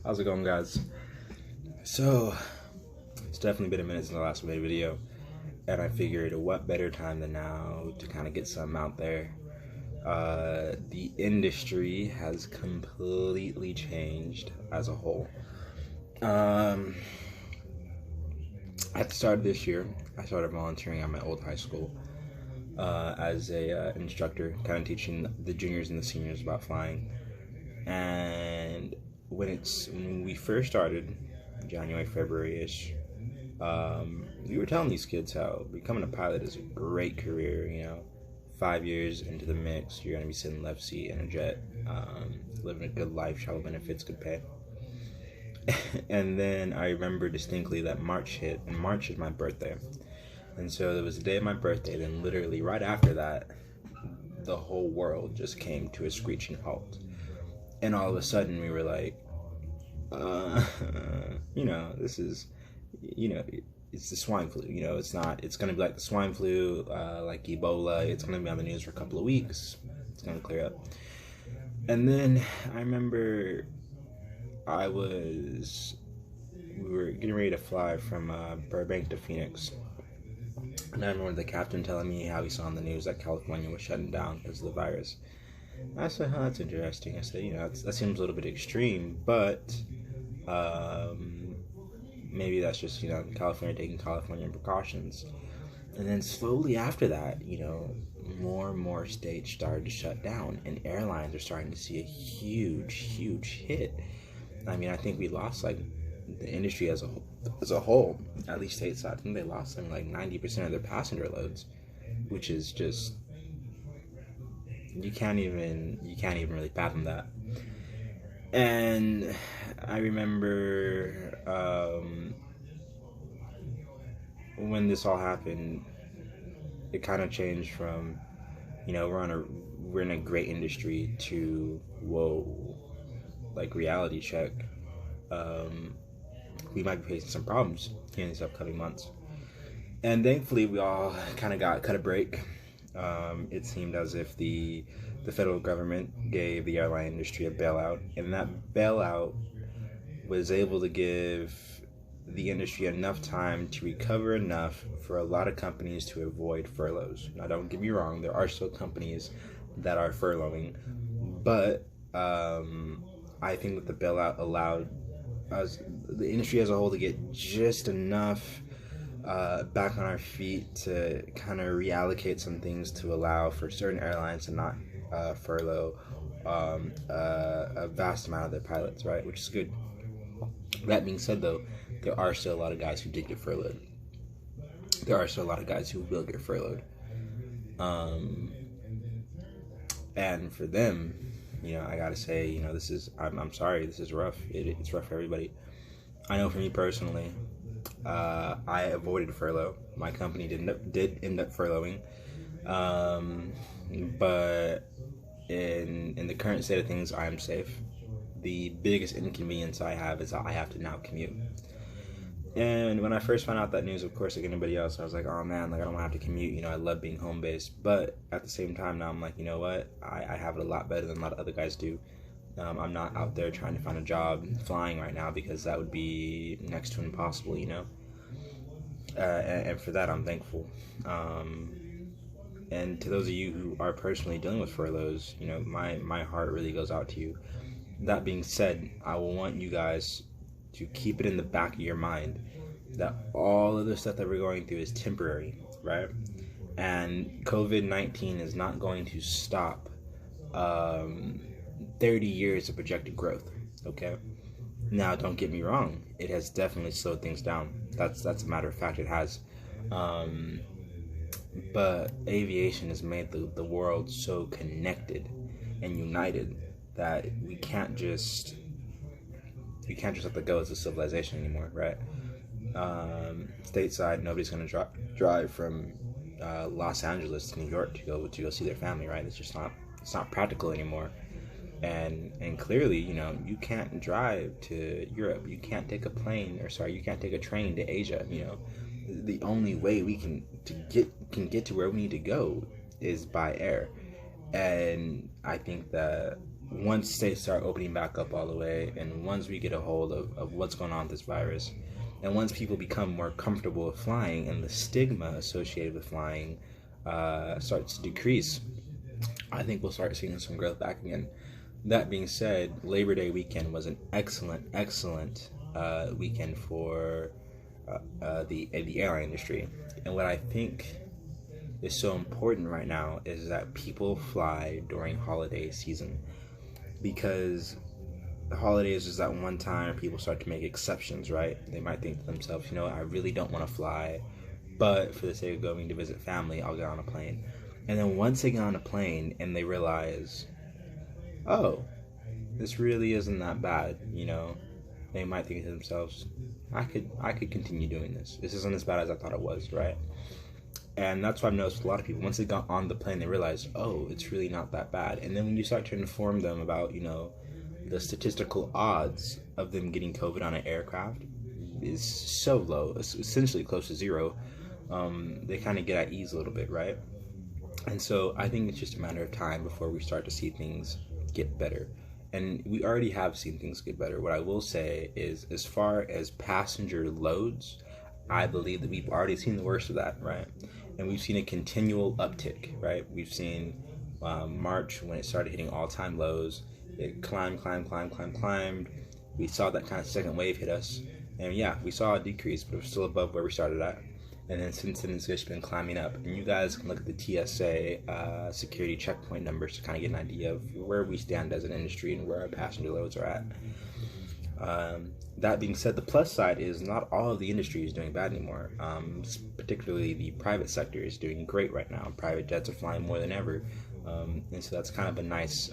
How's it going, guys? So, it's definitely been a minute since the last made video, and I figured what better time than now to kind of get something out there. The industry has completely changed as a whole. At the start of this year, I started volunteering at my old high school as a instructor, kind of teaching the juniors and the seniors about flying. And when we first started, January, February-ish, we were telling these kids how becoming a pilot is a great career. 5 years into the mix, you're gonna be sitting left seat in a jet, living a good life, travel benefits, good pay. And then I remember distinctly that March hit, and March is my birthday. And so it was the day of my birthday, then literally right after that, the whole world just came to a screeching halt. And all of a sudden we were like, this is, it's the swine flu. It's going to be like the swine flu, like Ebola. It's going to be on the news for a couple of weeks. It's going to clear up. And then I remember we were getting ready to fly from Burbank to Phoenix. And I remember the captain telling me how he saw on the news that California was shutting down because of the virus. I said, that's interesting. I said, that seems a little bit extreme, but maybe that's just, California taking California precautions. And then slowly after that, more and more states started to shut down, and airlines are starting to see a huge, huge hit. I mean, I think we lost, the industry as a whole, at least stateside, I think they lost something like 90% of their passenger loads, which is just, you can't even really fathom that. And I remember when this all happened, it kind of changed from, we're in a great industry to, whoa, like reality check. We might be facing some problems in these upcoming months. And thankfully, we all kind of cut a break. It seemed as if the federal government gave the airline industry a bailout, and that bailout was able to give the industry enough time to recover enough for a lot of companies to avoid furloughs. Now, don't get me wrong, there are still companies that are furloughing, but I think that the bailout allowed us, the industry as a whole, to get just enough back on our feet to kind of reallocate some things to allow for certain airlines to not furlough a vast amount of their pilots, right? Which is good. That being said, though, there are still a lot of guys who did get furloughed. There are still a lot of guys who will get furloughed. And for them, I gotta say, I'm sorry, this is rough. It's rough for everybody. I know for me personally, I avoided furlough. My company did end up furloughing, but in the current state of things, I am safe. The biggest inconvenience I have is that I have to now commute. And when I first found out that news, of course, like anybody else, I was like, oh man, I don't want to have to commute. I love being home based. But at the same time, now I'm like, you know what? I have it a lot better than a lot of other guys do. I'm not out there trying to find a job flying right now, because that would be next to impossible, and for that, I'm thankful. And to those of you who are personally dealing with furloughs, my heart really goes out to you. That being said, I will want you guys to keep it in the back of your mind that all of the stuff that we're going through is temporary, right? And COVID-19 is not going to stop 30 years of projected growth, okay? Now, don't get me wrong, it has definitely slowed things down. That's a matter of fact, it has. But aviation has made the world so connected and united that we can't just let that go as a civilization anymore, right? Stateside, nobody's going to drive from Los Angeles to New York to go see their family, right? It's not practical anymore. And clearly, you can't drive to Europe. You can't take a train to Asia. The only way we can get to where we need to go is by air. And I think that once they start opening back up all the way, and once we get a hold of what's going on with this virus, and once people become more comfortable with flying and the stigma associated with flying starts to decrease, I think we'll start seeing some growth back again. That being said, Labor Day weekend was an excellent weekend for the airline industry. And what I think is so important right now is that people fly during holiday season, because the holidays is that one time people start to make exceptions, right? They might think to themselves, I really don't want to fly, but for the sake of going to visit family, I'll get on a plane. And then once they get on a plane and they realize, oh, this really isn't that bad, they might think to themselves, I could continue doing this. This isn't as bad as I thought it was, right? And that's what I've noticed with a lot of people. Once they got on the plane, they realized, oh, it's really not that bad. And then when you start to inform them about, the statistical odds of them getting COVID on an aircraft is so low, it's essentially close to zero, they kind of get at ease a little bit, right? And so I think it's just a matter of time before we start to see things get better. And we already have seen things get better. What I will say is, as far as passenger loads, I believe that we've already seen the worst of that, right? And we've seen a continual uptick, right? We've seen March, when it started hitting all-time lows, it climbed. We saw that kind of second wave hit us. And yeah, we saw a decrease, but it was still above where we started at. And then since then, it's just been climbing up. And you guys can look at the TSA security checkpoint numbers to kind of get an idea of where we stand as an industry and where our passenger loads are at. That being said, the plus side is not all of the industry is doing bad anymore. Particularly the private sector is doing great right now. Private jets are flying more than ever. And so that's kind of a nice,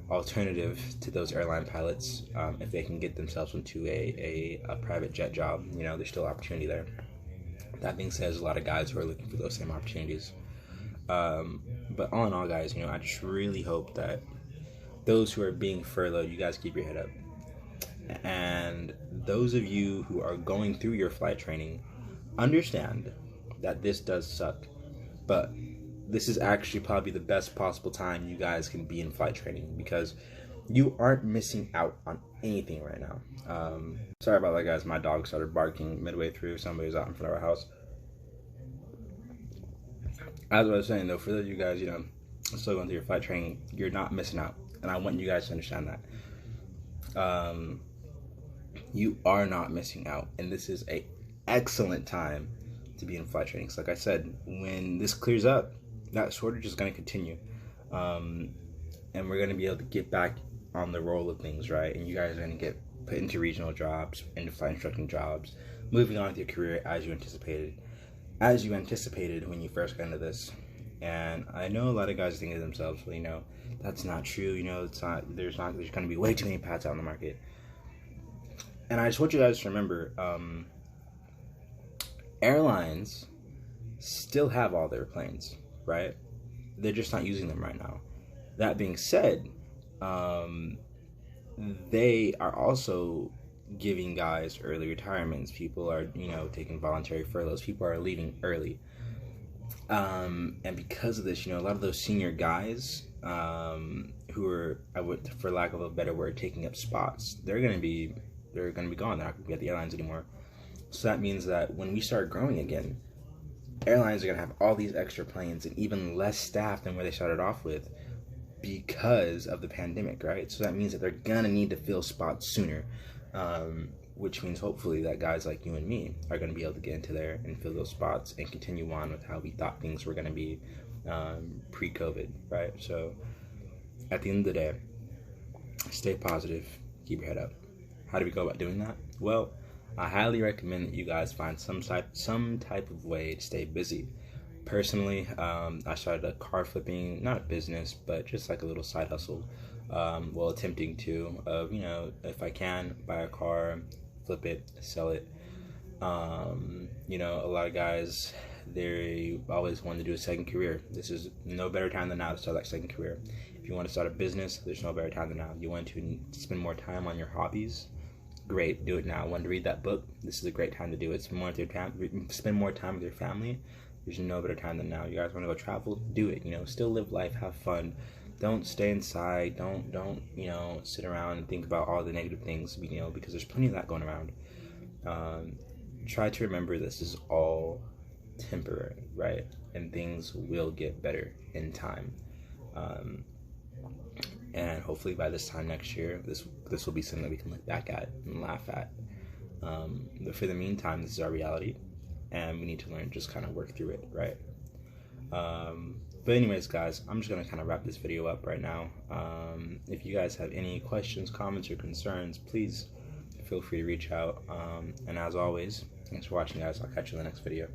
alternative to those airline pilots. If they can get themselves into a private jet job, there's still opportunity there. That being said, there's a lot of guys who are looking for those same opportunities. But all in all, guys, I just really hope that those who are being furloughed, you guys keep your head up. And those of you who are going through your flight training, understand that this does suck. But this is actually probably the best possible time you guys can be in flight training, because you aren't missing out on anything right now. Sorry about that, guys. My dog started barking midway through. Somebody's out in front of our house. As I was saying, though, for those of you guys, still going through your flight training, you're not missing out. And I want you guys to understand that. You are not missing out. And this is an excellent time to be in flight training. So like I said, when this clears up, that shortage is going to continue. And we're going to be able to get back on the roll of things, right? And you guys are going to get put into regional jobs, into flight instructing jobs, moving on with your career as you anticipated when you first got into this. And I know a lot of guys think to themselves, well, that's not true. There's going to be way too many pads out on the market. And I just want you guys to remember, airlines still have all their planes, right? They're just not using them right now. That being said, they are also giving guys early retirements. People are, taking voluntary furloughs. People are leaving early. And because of this, a lot of those senior guys who are, for lack of a better word, taking up spots, they're going to be gone. They're not going to be at the airlines anymore. So that means that when we start growing again, airlines are going to have all these extra planes and even less staff than where they started off with because of the pandemic, right? So that means that they're going to need to fill spots sooner, which means hopefully that guys like you and me are going to be able to get into there and fill those spots and continue on with how we thought things were going to be pre-COVID, right? So at the end of the day, stay positive, keep your head up. How do we go about doing that? Well, I highly recommend that you guys find some type of way to stay busy. Personally, I started a car flipping, not a business, but just like a little side hustle, while attempting to, if I can, buy a car, flip it, sell it. A lot of guys, they always want to do a second career. This is no better time than now to start that second career. If you want to start a business, there's no better time than now. You want to spend more time on your hobbies? Great, do it now. Want to read that book? This is a great time to do it. Spend more time with your family. There's no better time than now. You guys want to go travel? Do it. Still live life, have fun. Don't stay inside. Don't sit around and think about all the negative things. Because there's plenty of that going around. Try to remember this is all temporary, right? And things will get better in time. And hopefully by this time next year, this will be something that we can look back at and laugh at. But for the meantime, this is our reality, and we need to learn to just kind of work through it, right? But anyways, guys, I'm just going to kind of wrap this video up right now. If you guys have any questions, comments, or concerns, please feel free to reach out. And as always, thanks for watching, guys. I'll catch you in the next video.